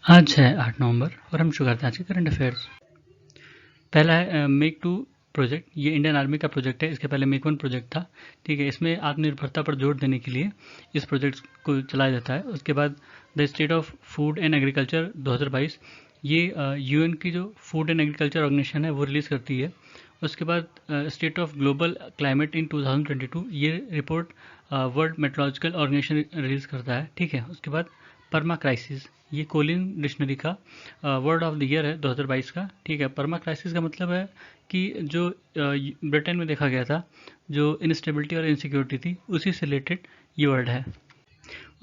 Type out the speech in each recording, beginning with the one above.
आज है 8 नवंबर और हम शुरू करते हैं आज के करंट अफेयर्स। पहला है मेक टू प्रोजेक्ट। ये इंडियन आर्मी का प्रोजेक्ट है। इसके पहले मेक वन प्रोजेक्ट था। ठीक है, इसमें आत्मनिर्भरता पर जोर देने के लिए इस प्रोजेक्ट को चलाया जाता है। उसके बाद the state of food and agriculture 2022, ये यूएन की जो फूड एंड एग्रीकल्चर ऑर्गेनाइजेशन है वो रिलीज़ करती है। उसके बाद state of global climate in 2022, ये report world meteorological organisation release करता है। ठीक है, उसके बाद परमा क्राइसिस, ये कोलिन डिक्शनरी का वर्ड ऑफ द ईयर है 2022 का। ठीक है, परमा क्राइसिस का मतलब है कि जो ब्रिटेन में देखा गया था, जो इंस्टेबिलिटी और इनसिक्योरिटी थी, उसी से रिलेटेड ये वर्ड है।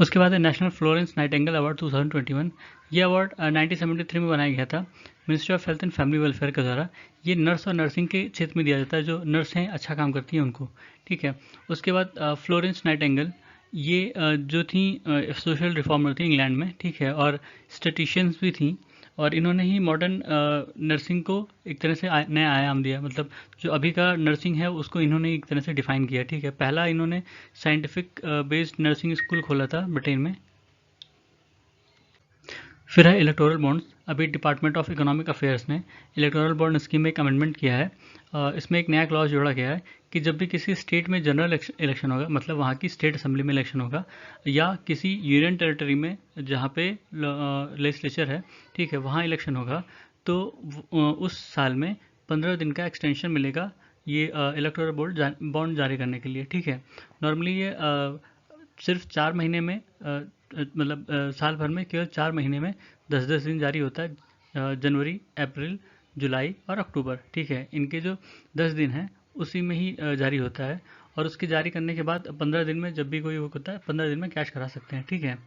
उसके बाद है नेशनल फ्लोरेंस नाइटिंगेल अवार्ड 2021। ये अवार्ड 1973 में बनाया गया था ministry of health and family welfare के द्वारा। ये नर्स और नर्सिंग के क्षेत्र में दिया जाता है, जो नर्स हैं अच्छा काम करती हैं उनको। ठीक है, उसके बाद फ्लोरेंस नाइटिंगेल, ये जो थी सोशल रिफॉर्मर थी इंग्लैंड में। ठीक है, और स्टेटिशियंस भी थी, और इन्होंने ही मॉडर्न नर्सिंग को एक तरह से नया आयाम दिया। मतलब जो अभी का नर्सिंग है उसको इन्होंने एक तरह से डिफाइन किया। ठीक है, पहला इन्होंने साइंटिफिक बेस्ड नर्सिंग स्कूल खोला था ब्रिटेन में। फिर है इलेक्टोरल बॉन्ड्स। अभी डिपार्टमेंट ऑफ इकोनॉमिक अफेयर्स ने इलेक्टोरल बॉन्ड स्कीम में एक अमेंडमेंट किया है। इसमें एक नया क्लॉज जोड़ा गया है कि जब भी किसी स्टेट में जनरल इलेक्शन होगा, मतलब वहाँ की स्टेट असेंबली में इलेक्शन होगा, या किसी यूनियन टेरिटरी में जहाँ पे लेजिस्लेचर है, ठीक है, वहाँ इलेक्शन होगा, तो उस साल में 15 दिन का एक्सटेंशन मिलेगा ये इलेक्टोरल बॉन्ड जारी करने के लिए। ठीक है, नॉर्मली ये सिर्फ 4 महीने में मतलब साल भर में केवल 4 महीने में 10-10 दिन जारी होता है। जनवरी, अप्रैल, जुलाई और अक्टूबर। ठीक है, इनके जो 10 दिन हैं उसी में ही जारी होता है, और उसके जारी करने के बाद 15 दिन में जब भी कोई वो होता है 15 दिन में कैश करा सकते हैं। ठीक है,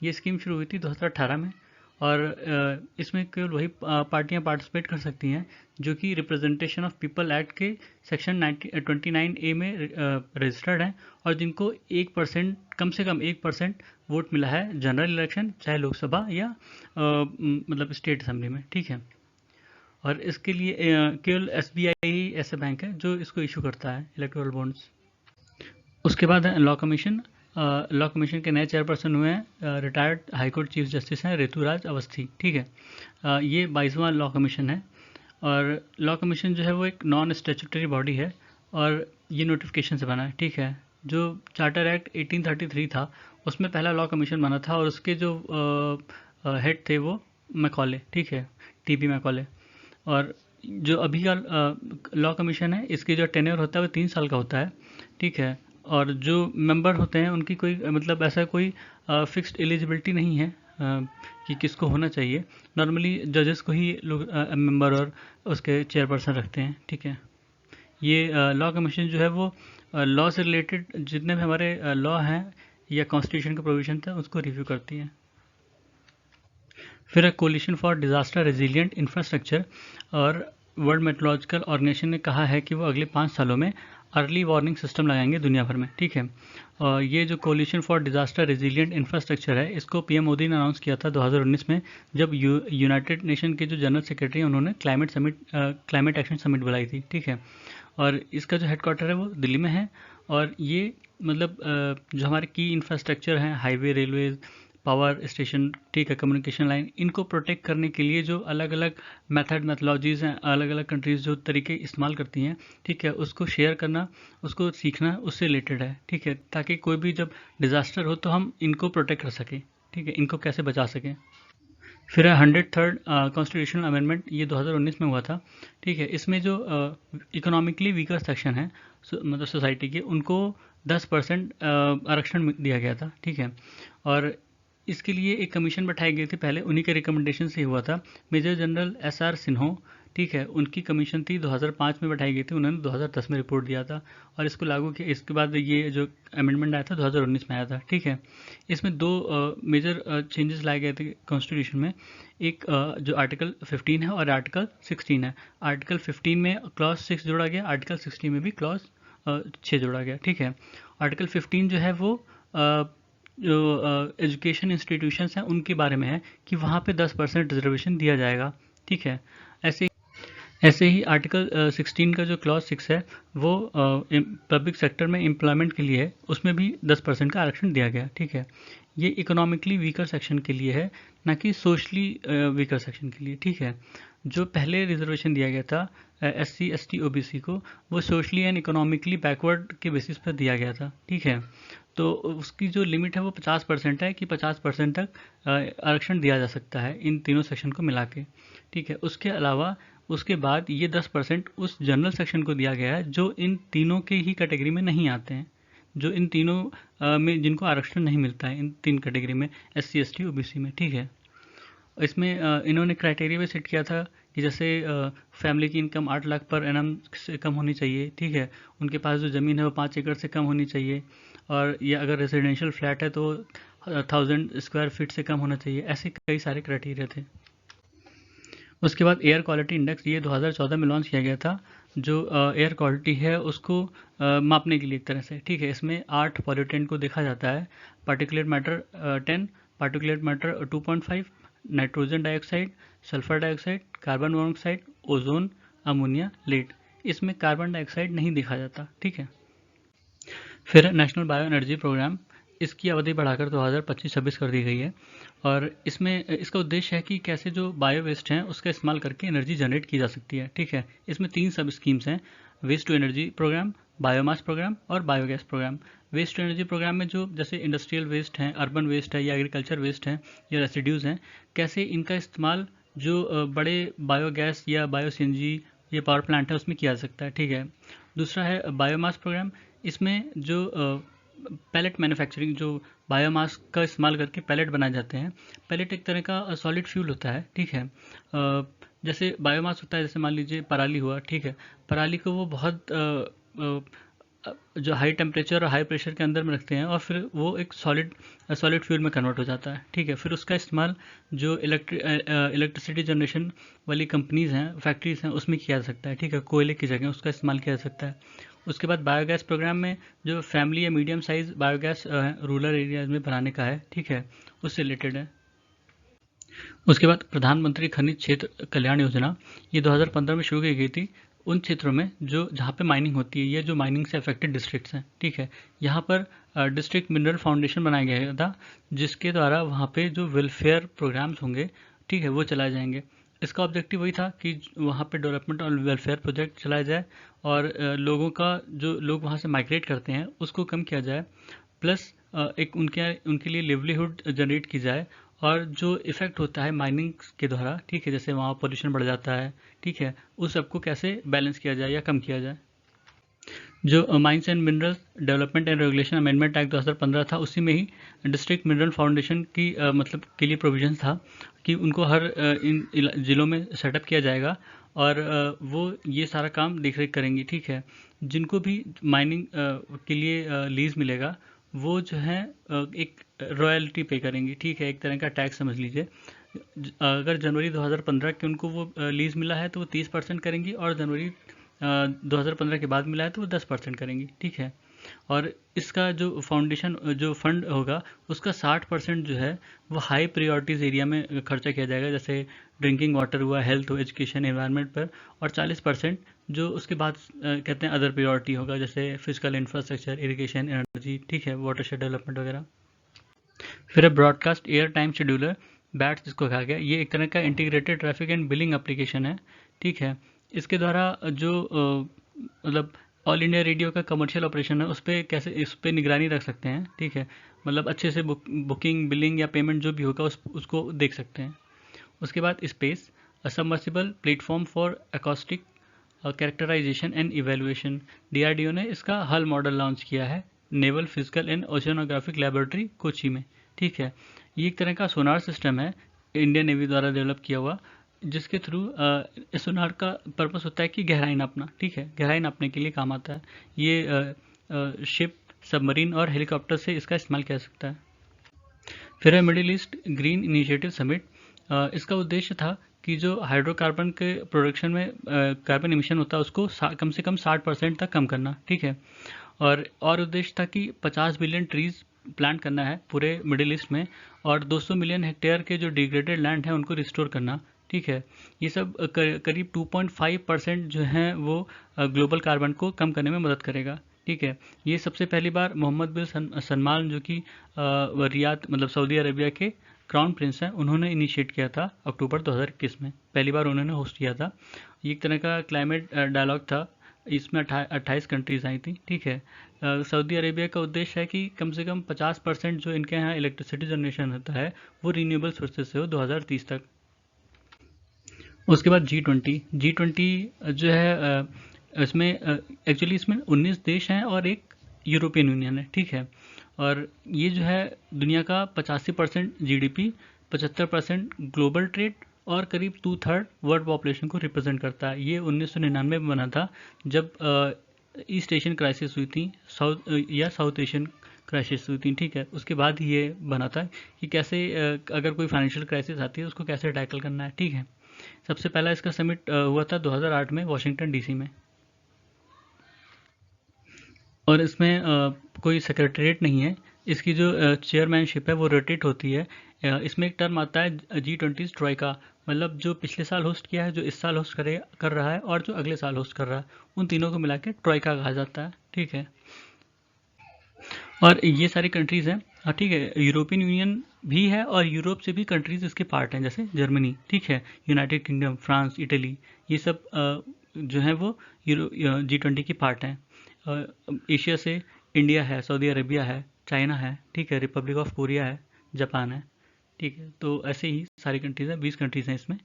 ये स्कीम शुरू हुई थी 2018 में, और इसमें केवल वही पार्टियां पार्टिसिपेट कर सकती हैं जो कि रिप्रेजेंटेशन ऑफ पीपल एक्ट के सेक्शन 29A में रजिस्टर्ड हैं, और जिनको 1%, कम से कम 1% वोट मिला है जनरल इलेक्शन, चाहे लोकसभा या मतलब स्टेट असेंबली में। ठीक है, और इसके लिए केवल SBI ही ऐसा बैंक है जो इसको इशू करता है इलेक्टोरल बॉन्ड्स। उसके बाद है लॉ कमीशन। लॉ कमीशन के नए चेयरपर्सन हुए हैं रिटायर्ड हाईकोर्ट चीफ जस्टिस हैं ऋतुराज अवस्थी। ठीक है, ये 22वां लॉ कमीशन है, और लॉ कमीशन जो है वो एक नॉन स्टेचुटरी बॉडी है, और ये नोटिफिकेशन से बना है। ठीक है, जो चार्टर एक्ट 1833 था उसमें पहला लॉ कमीशन बना था, और उसके जो हेड थे वो मैकॉले। ठीक है, TB मैकॉले। और जो अभी का लॉ कमीशन है, इसकी जो टेन्योर होता है वो 3 साल का होता है। ठीक है, और जो मेंबर होते हैं उनकी कोई मतलब ऐसा कोई फिक्स्ड एलिजिबिलिटी नहीं है कि किसको होना चाहिए। नॉर्मली जजेस को ही लोग मेंबर और उसके चेयरपर्सन रखते हैं। ठीक है, ये लॉ कमीशन जो है वो लॉ से रिलेटेड जितने भी हमारे लॉ हैं या कॉन्स्टिट्यूशन के प्रोविजन थे उसको रिव्यू करती है। फिर coalition for disaster resilient infrastructure, और वर्ल्ड मेट्रोलॉजिकल ऑर्गेनाइजेशन ने कहा है कि वो अगले 5 सालों में अर्ली वार्निंग सिस्टम लगाएंगे दुनिया भर में। ठीक है, और ये जो coalition for disaster resilient infrastructure है, इसको PM मोदी ने अनाउंस किया था 2019 में, जब यूनाइटेड नेशन के जो जनरल सेक्रेटरी हैं उन्होंने क्लाइमेट एक्शन समिट बुलाई थी। ठीक है, और इसका जो हेडक्वार्टर है वो दिल्ली में है, और ये मतलब जो हमारे की इंफ्रास्ट्रक्चर हैं, हाईवे, रेलवे, पावर स्टेशन, ठीक है, कम्युनिकेशन लाइन, इनको प्रोटेक्ट करने के लिए जो अलग अलग मैथडोलॉजीज़ हैं, अलग अलग कंट्रीज़ जो तरीके इस्तेमाल करती हैं, ठीक है, उसको शेयर करना, उसको सीखना उससे रिलेटेड है। ठीक है, ताकि कोई भी जब डिज़ास्टर हो तो हम इनको प्रोटेक्ट कर सकें। ठीक है, इनको कैसे बचा सकें। फिर है 103rd कॉन्स्टिट्यूशनल अमेंडमेंट, ये 2019 में हुआ था। ठीक है, इसमें जो इकोनॉमिकली वीकर सेक्शन है, मतलब सोसाइटी के, उनको 10% आरक्षण दिया गया था। ठीक है, और इसके लिए एक कमीशन बैठाई गई थी पहले, उन्हीं के रिकमेंडेशन से हुआ था। मेजर जनरल SR सिन्हो, ठीक है, उनकी कमीशन थी 2005 में बैठाई गई थी, उन्होंने 2010 में रिपोर्ट दिया था, और इसको लागू किया। इसके बाद ये जो अमेंडमेंट आया था 2019 में आया था। ठीक है, इसमें 2 मेजर चेंजेस लाए गए थे कॉन्स्टिट्यूशन में। एक जो आर्टिकल 15 है और आर्टिकल 16 है। आर्टिकल 15 में क्लॉज 6 जोड़ा गया, आर्टिकल 16 में भी क्लॉज 6 जोड़ा गया। ठीक है, आर्टिकल 15 जो है वो जो एजुकेशन इंस्टीट्यूशंस हैं उनके बारे में है कि वहाँ पे 10% रिजर्वेशन दिया जाएगा। ठीक है, ऐसे ऐसे ही आर्टिकल 16 का जो क्लॉज 6 है वो पब्लिक सेक्टर में एम्प्लॉयमेंट के लिए है, उसमें भी 10% का आरक्षण दिया गया। ठीक है, ये इकोनॉमिकली वीकर सेक्शन के लिए है, ना कि सोशली वीकर सेक्शन के लिए। ठीक है, जो पहले रिजर्वेशन दिया गया था SC ST OBC को, वो सोशली एंड इकोनॉमिकली बैकवर्ड के बेसिस पर दिया गया था। ठीक है, तो उसकी जो लिमिट है वो 50% है कि 50% तक आरक्षण दिया जा सकता है इन तीनों सेक्शन को मिला के। ठीक है, उसके अलावा उसके बाद ये 10% उस जनरल सेक्शन को दिया गया है जो इन तीनों के ही कैटेगरी में नहीं आते हैं, जो इन तीनों में जिनको आरक्षण नहीं मिलता है, इन तीन कैटेगरी में SC ST OBC में। ठीक है, इसमें इन्होंने क्राइटेरिया भी सेट किया था कि जैसे फैमिली की इनकम 8 लाख पर एनम से कम होनी चाहिए। ठीक है, उनके पास जो ज़मीन है वो 5 एकड़ से कम होनी चाहिए, और या अगर रेजिडेंशियल फ्लैट है तो 1000 स्क्वायर फीट से कम होना चाहिए। ऐसे कई सारे क्राइटेरिया थे। उसके बाद एयर क्वालिटी इंडेक्स, ये 2014 में लॉन्च किया गया था, जो एयर क्वालिटी है उसको मापने के लिए एक तरह से। ठीक है, इसमें 8 पॉल्यूटेंट को देखा जाता है: particulate matter 10, particulate matter 2.5, nitrogen dioxide, sulphur dioxide, carbon monoxide, ozone, ammonia, lead. इसमें कार्बन डाइऑक्साइड नहीं देखा जाता। ठीक है, फिर नेशनल बायो एनर्जी प्रोग्राम, इसकी अवधि बढ़ाकर 2025-26 कर दी गई है, और इसमें इसका उद्देश्य है कि कैसे जो बायो वेस्ट हैं उसका इस्तेमाल करके एनर्जी जनरेट की जा सकती है। ठीक है, इसमें 3 सब स्कीम्स हैं: waste to energy program, biomass program और biogas program. Waste to energy program में जो जैसे इंडस्ट्रियल वेस्ट हैं, अर्बन वेस्ट है या एग्रीकल्चर वेस्ट हैं या रेसिड्यूज़ हैं, कैसे इनका इस्तेमाल जो बड़े बायोगैस या बायो CNG या पावर प्लांट है उसमें किया जा सकता है। ठीक है, दूसरा है बायोमास प्रोग्राम। इसमें जो पैलेट मैन्युफैक्चरिंग, जो बायोमास का इस्तेमाल करके पैलेट बनाए जाते हैं। पैलेट एक तरह का सॉलिड फ्यूल होता है। ठीक है, जैसे बायोमास होता है, जैसे मान लीजिए पराली हुआ। ठीक है, पराली को वो बहुत जो हाई टेम्परेचर और हाई प्रेशर के अंदर में रखते हैं और फिर वो एक सॉलिड फ्यूल में कन्वर्ट हो जाता है। ठीक है, फिर उसका इस्तेमाल जो इलेक्ट्रिसिटी जनरेशन वाली कंपनीज़ हैं, फैक्ट्रीज हैं, उसमें किया जा सकता है। ठीक है, कोयले की जगह उसका इस्तेमाल किया जा सकता है। उसके बाद बायोगैस प्रोग्राम में जो फैमिली या medium size biogas rural areas में बनाने का है। ठीक है, उससे रिलेटेड है। उसके बाद प्रधानमंत्री खनिज क्षेत्र कल्याण योजना, ये 2015 में शुरू की गई थी उन क्षेत्रों में जो जहाँ पे माइनिंग होती है या जो माइनिंग से अफेक्टेड डिस्ट्रिक्ट्स हैं। ठीक है, यहाँ पर डिस्ट्रिक्ट मिनरल फाउंडेशन बनाया गया था, जिसके द्वारा वहाँ पे जो वेलफेयर प्रोग्राम्स होंगे, ठीक है, वो चलाए जाएंगे। इसका ऑब्जेक्टिव वही था कि वहाँ पे डेवलपमेंट और वेलफेयर प्रोजेक्ट चलाया जाए, और लोगों का जो लोग वहाँ से माइग्रेट करते हैं उसको कम किया जाए, प्लस एक उनके लिए लिवलीहुड जनरेट की जाए। और जो इफ़ेक्ट होता है माइनिंग के द्वारा, ठीक है, जैसे वहाँ पोल्यूशन बढ़ जाता है, ठीक है, उस सबको कैसे बैलेंस किया जाए या कम किया जाए। जो mines and minerals development and regulation amendment act 2015 था, उसी में ही डिस्ट्रिक्ट मिनरल फाउंडेशन की मतलब के लिए प्रोविजन था कि उनको हर इन ज़िलों में सेटअप किया जाएगा, और वो ये सारा काम देख रेख करेंगी। ठीक है, जिनको भी माइनिंग के लिए लीज मिलेगा, वो जो है एक रॉयल्टी पे करेंगी। ठीक है, एक तरह का टैक्स समझ लीजिए। अगर जनवरी 2015 के उनको वो लीज मिला है तो वो 30% करेंगी, और जनवरी 2015 के बाद मिला है तो वो 10% करेंगी। ठीक है, और इसका जो फाउंडेशन जो फंड होगा उसका 60% जो है वो हाई प्रायोरिटीज़ एरिया में खर्चा किया जाएगा, जैसे ड्रिंकिंग वाटर हुआ, हेल्थ हुआ, एजुकेशन, एनवायरनमेंट पर, और 40% जो उसके बाद कहते हैं अदर प्रायोरिटी होगा, जैसे फिजिकल इंफ्रास्ट्रक्चर, इरिगेशन, एनर्जी, ठीक है, वाटरशेड डेवलपमेंट वगैरह। फिर है broadcast air time scheduler, bats जिसको कहा गया, ये एक तरह का integrated traffic and billing application है। ठीक है, इसके द्वारा जो मतलब ऑल इंडिया रेडियो का कमर्शियल ऑपरेशन है उस पर कैसे इस पर निगरानी रख सकते हैं। ठीक है, मतलब अच्छे से बुकिंग, बिलिंग या पेमेंट जो भी होगा उसको देख सकते हैं। उसके बाद space, submersible platform for acoustic characterization and evaluation, DRDO ने इसका हल मॉडल लॉन्च किया है naval physical and oceanographic laboratory Kochi में। ठीक है, ये एक तरह का सोनार सिस्टम है इंडियन नेवी द्वारा डेवलप किया हुआ, जिसके थ्रू इस सोनार का पर्पस होता है कि गहराई नापना। ठीक है, गहराई नापने के लिए काम आता है। ये शिप, सबमरीन और हेलीकॉप्टर से इसका इस्तेमाल किया जा सकता है। फिर है middle east green initiative summit, इसका उद्देश्य था कि जो हाइड्रोकार्बन के प्रोडक्शन में कार्बन इमिशन होता है उसको कम से कम 60% तक कम करना। ठीक है, और उद्देश्य था कि 50 बिलियन ट्रीज प्लांट करना है पूरे मिडिल ईस्ट में, और 200 मिलियन हेक्टेयर के जो डिग्रेडेड लैंड है उनको रिस्टोर करना। ठीक है। ये सब करीब 2.5% जो हैं वो ग्लोबल कार्बन को कम करने में मदद करेगा। ठीक है। ये सबसे पहली बार मोहम्मद बिन सलमान जो कि रियाद मतलब सऊदी अरेबिया के क्राउन प्रिंस हैं, उन्होंने इनिशिएट किया था अक्टूबर 2021 में, पहली बार उन्होंने होस्ट किया था। ये एक तरह का क्लाइमेट डायलॉग था। इसमें 28 कंट्रीज आई थी। ठीक है। सऊदी अरेबिया का उद्देश्य है कि कम से कम 50% जो इनके यहाँ इलेक्ट्रिसिटी जनरेशन होता है वो रीन्यूएबल सोर्सेज से हो 2030 तक। उसके बाद G20 जो है इसमें एक्चुअली इसमें 19 देश हैं और एक यूरोपियन यूनियन है। ठीक है। और ये जो है दुनिया का 85% GDP, 75% ग्लोबल ट्रेड और करीब 2/3 वर्ल्ड पॉपुलेशन को रिप्रेजेंट करता है। ये 1999 में बना था जब ईस्ट एशियन क्राइसिस हुई थी, साउथ एशियन क्राइसिस हुई थी। ठीक है। उसके बाद ही ये बना था कि कैसे अगर कोई फाइनेंशियल क्राइसिस आती है उसको कैसे टैकल करना है। ठीक है। सबसे पहला इसका समिट हुआ था 2008 में वाशिंगटन डीसी में। और इसमें कोई सेक्रेटरीट नहीं है। इसकी जो चेयरमैनशिप है वो रोटेट होती है। इसमें एक टर्म आता है G20 ट्रॉयका, मतलब जो पिछले साल होस्ट किया है, जो इस साल होस्ट कर रहा है और जो अगले साल होस्ट कर रहा है, उन तीनों को मिला के ट्रॉयका कहा जाता है। ठीक है। और ये सारी कंट्रीज़ हैं। हाँ, ठीक है। यूरोपियन यूनियन भी है और यूरोप से भी कंट्रीज़ इसके पार्ट हैं, जैसे जर्मनी। ठीक है। यूनाइटेड किंगडम, फ्रांस, इटली, ये सब जो हैं वो G20 की पार्ट हैं। एशिया से इंडिया है, सऊदी अरेबिया है, चाइना है। ठीक है। रिपब्लिक ऑफ कोरिया है, जापान है। ठीक है। तो ऐसे ही सारी कंट्रीज़ हैं, 20 कंट्रीज़ हैं इसमें।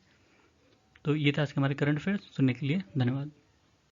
तो ये था आज के हमारे करंट अफेयर्स। सुनने के लिए धन्यवाद।